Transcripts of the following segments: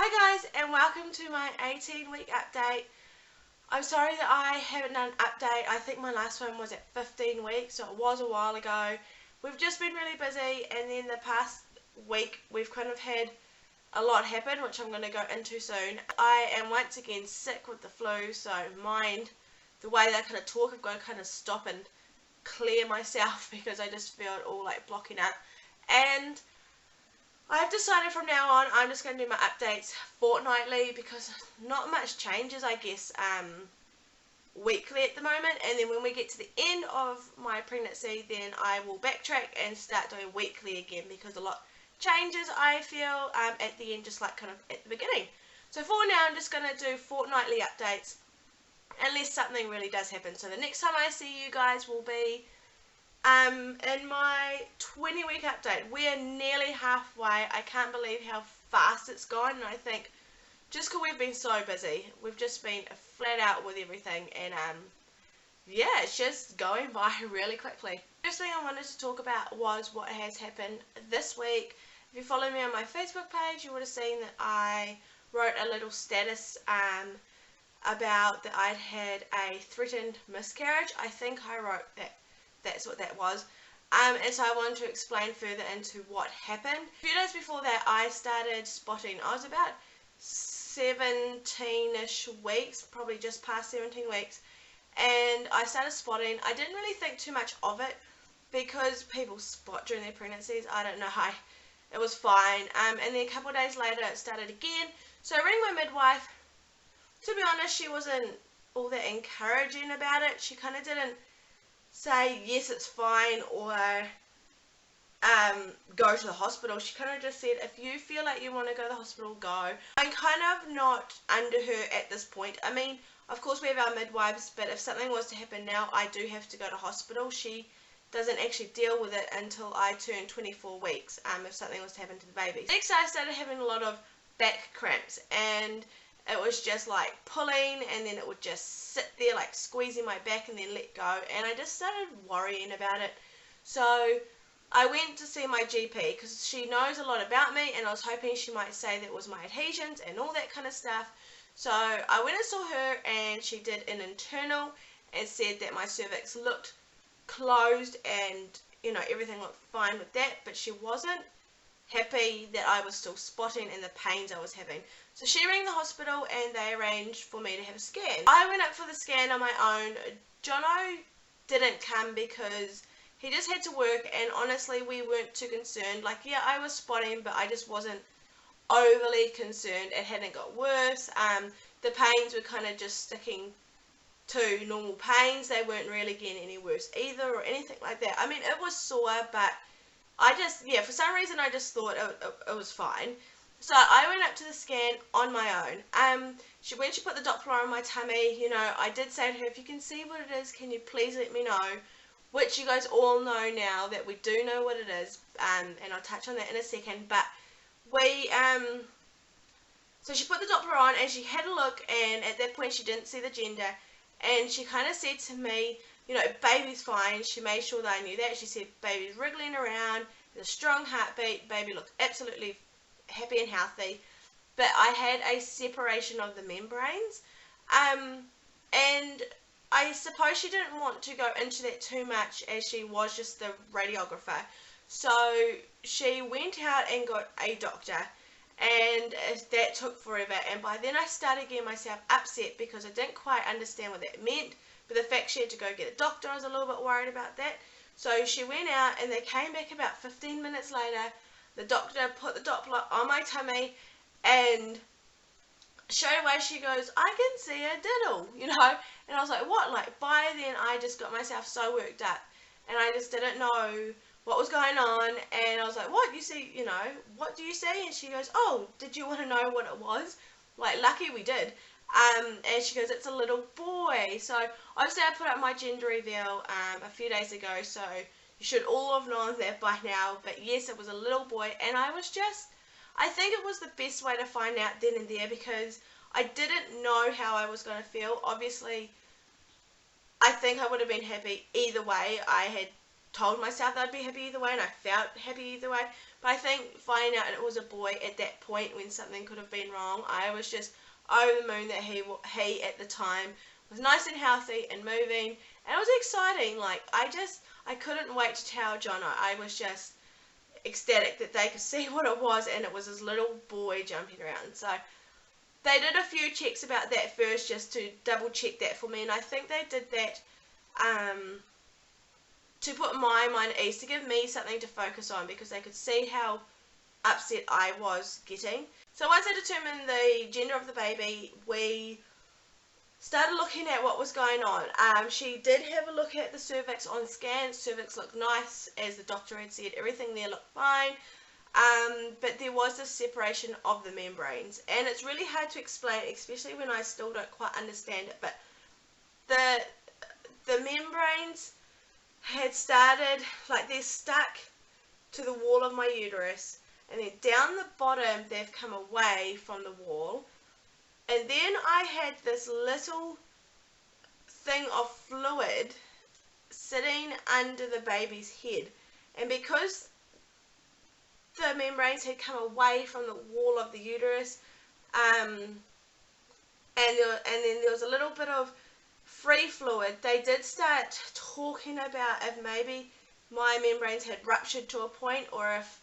Hi guys, and welcome to my 18-week update. I'm sorry that I haven't done an update. I think my last one was at 15 weeks, so it was a while ago. We've just been really busy, and then the past week we've kind of had a lot happen, which I'm going to go into soon. I am once again sick with the flu, so mind the way that I kind of talk. I've got to kind of stop and clear myself because I just feel it all like blocking up. And I've decided from now on I'm just going to do my updates fortnightly because not much changes, I guess, weekly at the moment. And then when we get to the end of my pregnancy, then I will backtrack and start doing weekly again because a lot changes, I feel, at the end, just like kind of at the beginning. So for now, I'm just going to do fortnightly updates unless something really does happen. So the next time I see you guys will be in my 20-week update. We're nearly halfway. I can't believe how fast it's gone, and I think just because we've been so busy, we've just been flat out with everything, and yeah, it's just going by really quickly. First thing I wanted to talk about was what has happened this week. If you follow me on my Facebook page, you would have seen that I wrote a little status about that I'd had a threatened miscarriage. I think I wrote that. That's what that was. And so I wanted to explain further into what happened. A few days before that, I started spotting. I was about 17-ish weeks, probably just past 17 weeks, and I started spotting. I didn't really think too much of it because people spot during their pregnancies. I don't know how. It was fine. And then a couple of days later, it started again. So I rang my midwife. To be honest, she wasn't all that encouraging about it. She kind of didn't say yes it's fine or go to the hospital. She kind of just said if you feel like you want to go to the hospital, go. I'm kind of not under her at this point. I mean, of course we have our midwives, but if something was to happen now, I do have to go to hospital. She doesn't actually deal with it until I turn 24 weeks if something was to happen to the baby. Next I started having a lot of back cramps, and it was just like pulling, and then it would just sit there like squeezing my back and then let go, and I just started worrying about it. So I went to see my GP because she knows a lot about me, and I was hoping she might say that it was my adhesions and all that kind of stuff. So I went and saw her, and she did an internal and said that my cervix looked closed and, you know, everything looked fine with that, but she wasn't happy that I was still spotting and the pains I was having. So she rang the hospital and they arranged for me to have a scan. I went up for the scan on my own. Jono didn't come because he just had to work, and honestly we weren't too concerned. Like, yeah, I was spotting, but I just wasn't overly concerned. It hadn't got worse. The pains were kind of just sticking to normal pains. They weren't really getting any worse either or anything like that. I mean, it was sore, but I just, yeah, for some reason I just thought it was fine. So I went up to the scan on my own. When she put the Doppler on my tummy, you know, I did say to her, if you can see what it is, can you please let me know? Which you guys all know now that we do know what it is, and I'll touch on that in a second. But we, so she put the Doppler on and she had a look, and at that point she didn't see the gender, and she kind of said to me, you know, baby's fine. She made sure that I knew that. She said baby's wriggling around, there's a strong heartbeat, baby looks absolutely happy and healthy, but I had a separation of the membranes, and I suppose she didn't want to go into that too much as she was just the radiographer. So she went out and got a doctor, and that took forever, and by then I started getting myself upset because I didn't quite understand what that meant. But the fact she had to go get a doctor, I was a little bit worried about that. So she went out and they came back about 15 minutes later. The doctor put the Doppler on my tummy, and straight away she goes, I can see a diddle, you know. And I was like, what? Like, by then I just got myself so worked up, and I just didn't know what was going on. And I was like, what? You see, you know, what do you see? And she goes, oh, did you want to know what it was? Like, lucky we did. And she goes, it's a little boy. So obviously I put up my gender reveal a few days ago, so you should all have known that by now. But yes, it was a little boy, and I think it was the best way to find out then and there, because I didn't know how I was going to feel. Obviously, I think I would have been happy either way. I had told myself that I'd be happy either way, and I felt happy either way. But I think finding out it was a boy at that point when something could have been wrong, I was just over the moon that he at the time was nice and healthy and moving, and it was exciting. Like, I couldn't wait to tell Jono. I was just ecstatic that they could see what it was, and it was this little boy jumping around. So they did a few checks about that first, just to double check that for me, and I think they did that to put my mind at ease, to give me something to focus on, because they could see how upset I was getting. So once I determined the gender of the baby, we started looking at what was going on. She did have a look at the cervix on scan. Cervix looked nice, as the doctor had said. Everything there looked fine. But there was a separation of the membranes, and it's really hard to explain, especially when I still don't quite understand it. But the membranes had started, like, they're stuck to the wall of my uterus, and then down the bottom they've come away from the wall, and then I had this little thing of fluid sitting under the baby's head, and because the membranes had come away from the wall of the uterus, and then there was a little bit of free fluid, they did start talking about if maybe my membranes had ruptured to a point, or if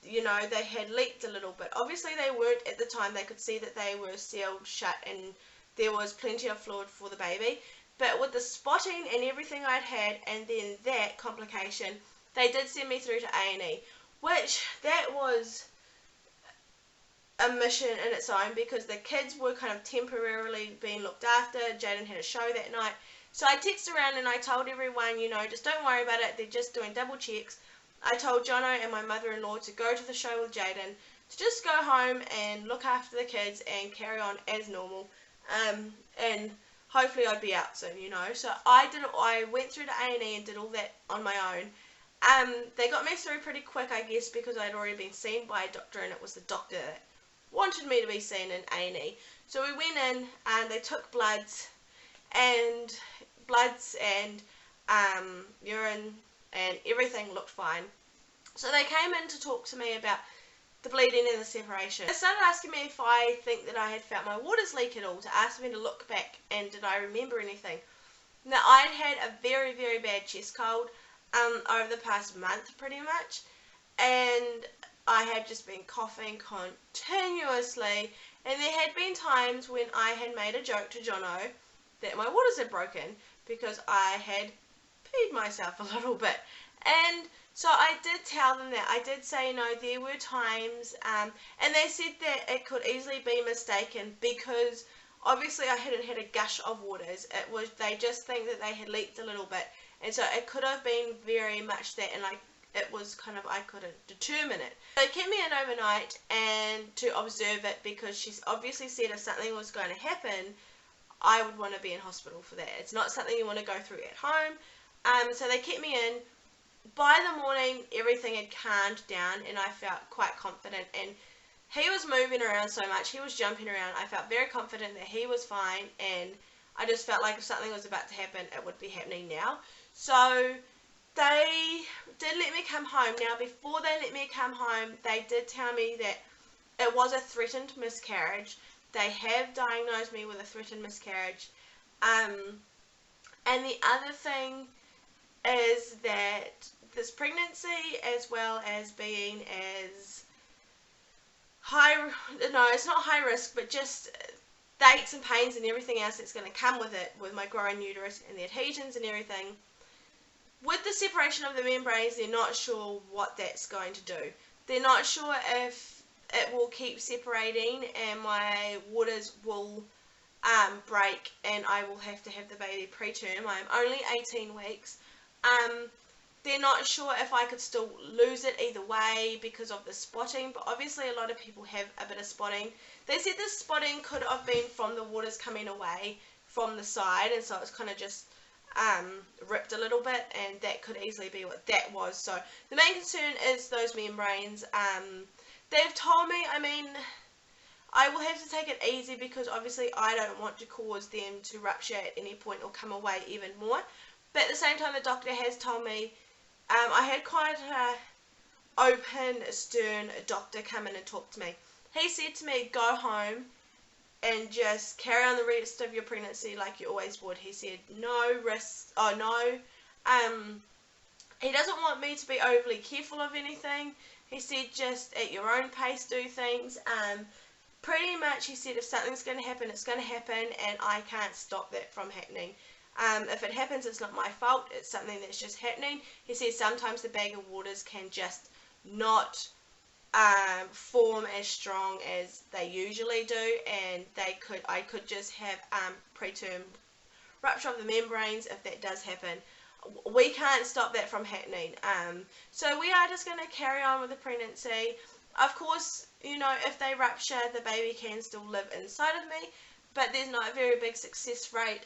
you know, they had leaked a little bit. Obviously they weren't at the time. They could see that they were sealed shut and there was plenty of fluid for the baby, but with the spotting and everything I'd had, and then that complication, they did send me through to A&E, which that was a mission in its own, because the kids were kind of temporarily being looked after. Jaden had a show that night, so I texted around and I told everyone, you know, just don't worry about it, they're just doing double checks. I told Jono and my mother-in-law to go to the show with Jaden, to just go home and look after the kids and carry on as normal, and hopefully I'd be out soon, you know. So I went through to A&E and did all that on my own. They got me through pretty quick, I guess, because I'd already been seen by a doctor, and it was the doctor that wanted me to be seen in A&E. So we went in and they took bloods and urine, and everything looked fine. So they came in to talk to me about the bleeding and the separation. They started asking me if I think that I had felt my waters leak at all, to ask me to look back and did I remember anything. Now, I'd had a very, very bad chest cold over the past month pretty much, and I had just been coughing continuously, and there had been times when I had made a joke to Jono that my waters had broken because I had peed myself a little bit. And so I did tell them that. I did say, no, there were times, and they said that it could easily be mistaken, because obviously I hadn't had a gush of waters. It was, they just think that they had leaked a little bit, and so it could have been very much that, and it was kind of, I couldn't determine it. They kept me in overnight and to observe it, because she's obviously said if something was going to happen, I would want to be in hospital for that. It's not something you want to go through at home. So they kept me in. By the morning, everything had calmed down, and I felt quite confident. And he was moving around so much, he was jumping around. I felt very confident that he was fine, and I just felt like if something was about to happen, it would be happening now. So they did let me come home. Now, before they let me come home, they did tell me that it was a threatened miscarriage. They have diagnosed me with a threatened miscarriage. And the other thing is that this pregnancy, as well as being as it's not high risk, but just the aches and pains and everything else that's going to come with it, with my growing uterus and the adhesions and everything, with the separation of the membranes, they're not sure what that's going to do. They're not sure if it will keep separating and my waters will break and I will have to have the baby preterm. I'm only 18 weeks. They're not sure if I could still lose it either way because of the spotting, but obviously a lot of people have a bit of spotting. They said the spotting could have been from the waters coming away from the side, and so it's kind of just ripped a little bit, and that could easily be what that was. So the main concern is those membranes. They've told me, I mean, I will have to take it easy, because obviously I don't want to cause them to rupture at any point or come away even more. But at the same time, the doctor has told me, I had quite a open, stern doctor come in and talk to me. He said to me, go home and just carry on the rest of your pregnancy like you always would. He said, no risks, he doesn't want me to be overly careful of anything. He said, just at your own pace do things. Pretty much, he said, if something's going to happen, it's going to happen, and I can't stop that from happening. If it happens, it's not my fault. It's something that's just happening. He says sometimes the bag of waters can just not form as strong as they usually do, and I could just have preterm rupture of the membranes if that does happen. We can't stop that from happening. So we are just going to carry on with the pregnancy. Of course, you know, if they rupture, the baby can still live inside of me, but there's not a very big success rate.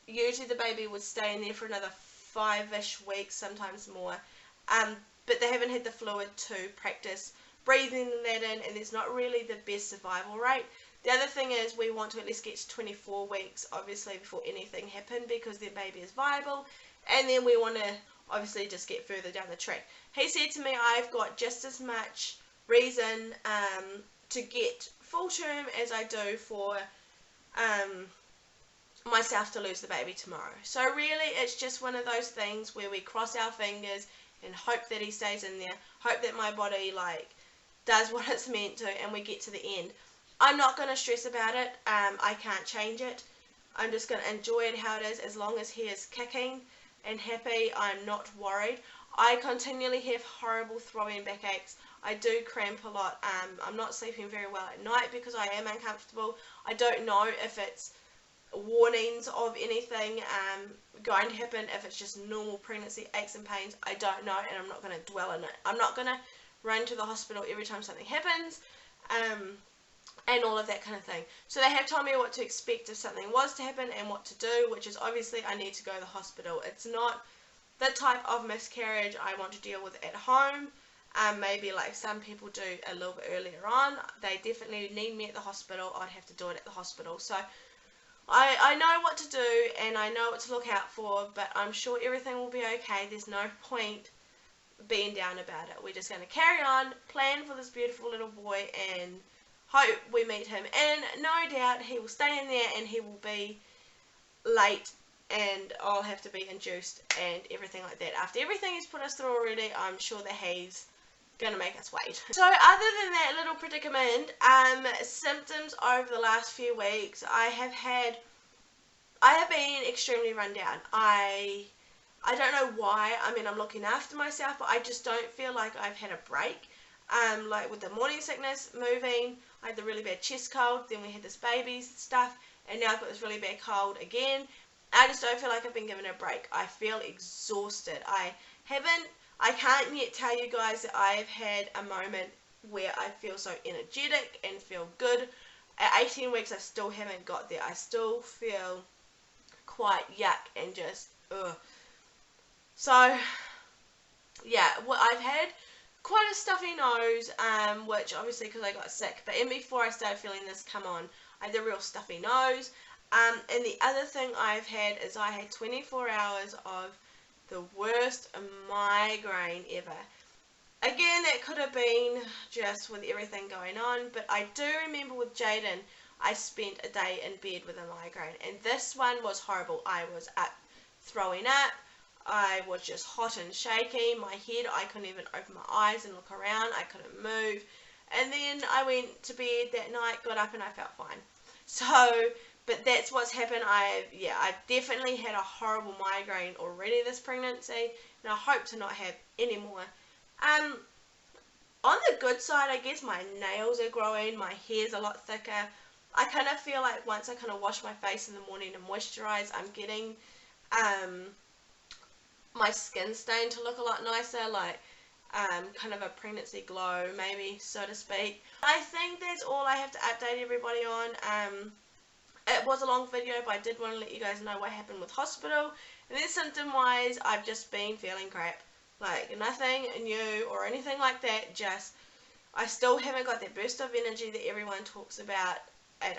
Usually the baby would stay in there for another 5-ish weeks, sometimes more. But they haven't had the fluid to practice breathing that in, and there's not really the best survival rate. The other thing is we want to at least get to 24 weeks, obviously, before anything happens, because their baby is viable, and then we want to obviously just get further down the track. He said to me, I've got just as much reason to get full term as I do for myself to lose the baby tomorrow. So really, it's just one of those things where we cross our fingers and hope that he stays in there, hope that my body does what it's meant to, and we get to the end. I'm not going to stress about it. I can't change it. I'm just going to enjoy it how it is. As long as he is kicking and happy, I'm not worried. I continually have horrible throbbing backaches. I do cramp a lot. I'm not sleeping very well at night because I am uncomfortable. I don't know if it's warnings of anything going to happen, if it's just normal pregnancy aches and pains. I don't know, and I'm not going to dwell on it. I'm not going to run to the hospital every time something happens, and all of that kind of thing. So they have told me what to expect if something was to happen and what to do, which is obviously I need to go to the hospital. It's not the type of miscarriage I want to deal with at home. Maybe like some people do a little bit earlier on. They definitely need me at the hospital. I'd have to do it at the hospital. So I know what to do, and I know what to look out for, but I'm sure everything will be okay. There's no point being down about it. We're just going to carry on, plan for this beautiful little boy, and hope we meet him. And no doubt he will stay in there, and he will be late, and I'll have to be induced and everything like that. After everything he's put us through already, I'm sure that he's going to make us wait. So other than that little predicament, symptoms over the last few weeks, I have been extremely run down. I don't know why. I mean, I'm looking after myself, but I just don't feel like I've had a break. Like with the morning sickness, moving, I had the really bad chest cold, then we had this baby stuff, and now I've got this really bad cold again. I just don't feel like I've been given a break. I feel exhausted. I can't yet tell you guys that I've had a moment where I feel so energetic and feel good. At 18 weeks, I still haven't got there. I still feel quite yuck and just, ugh. So, yeah, I've had quite a stuffy nose, which obviously because I got sick, but even before I started feeling this come on, I had a real stuffy nose. And the other thing I've had is I had 24 hours of the worst migraine ever. Again, that could have been just with everything going on, but I do remember with Jaden, I spent a day in bed with a migraine, and this one was horrible. I was up throwing up. I was just hot and shaky. My head, I couldn't even open my eyes and look around. I couldn't move. And then I went to bed that night, got up, and I felt fine. So, but that's what's happened. I've definitely had a horrible migraine already this pregnancy, and I hope to not have any more. On the good side, I guess my nails are growing, my hair's a lot thicker. I kind of feel like once I kind of wash my face in the morning and moisturize, I'm getting my skin starting to look a lot nicer, like kind of a pregnancy glow, maybe, so to speak. I think that's all I have to update everybody on. It was a long video, but I did want to let you guys know what happened with hospital. And then symptom-wise, I've just been feeling crap. Like, nothing new or anything like that, just, I still haven't got that burst of energy that everyone talks about. And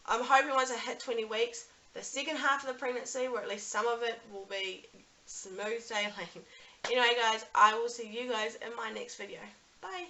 I'm hoping once I hit 20 weeks, the second half of the pregnancy, or at least some of it, will be smooth sailing. Anyway guys, I will see you guys in my next video. Bye!